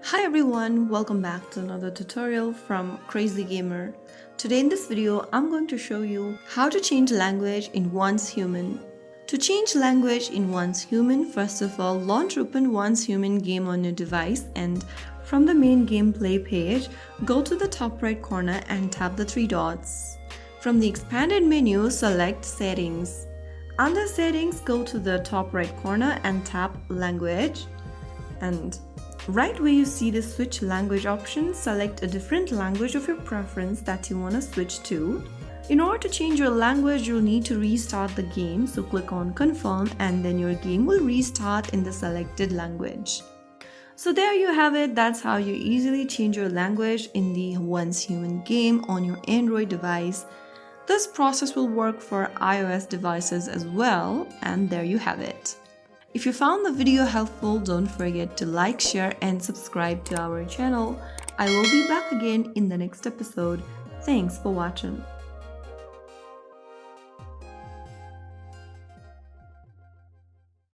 Hi everyone, welcome back to another tutorial from Crazy Gamer. Today in this video, I'm going to show you how to change language in Once Human. To change language in Once Human, first of all, launch open Once Human game on your device and from the main gameplay page, go to the top right corner and tap the three dots. From the expanded menu, select Settings. Under Settings, go to the top right corner and tap Language. And right where you see the switch language option, select a different language of your preference that you want to switch to. In order to change your language, you'll need to restart the game, so click on confirm and then your game will restart in the selected language. So there you have it, that's how you easily change your language in the Once Human game on your Android device. This process will work for iOS devices as well, and there you have it. If you found the video helpful, don't forget to like, share and subscribe to our channel. I will be back again in the next episode. Thanks for watching.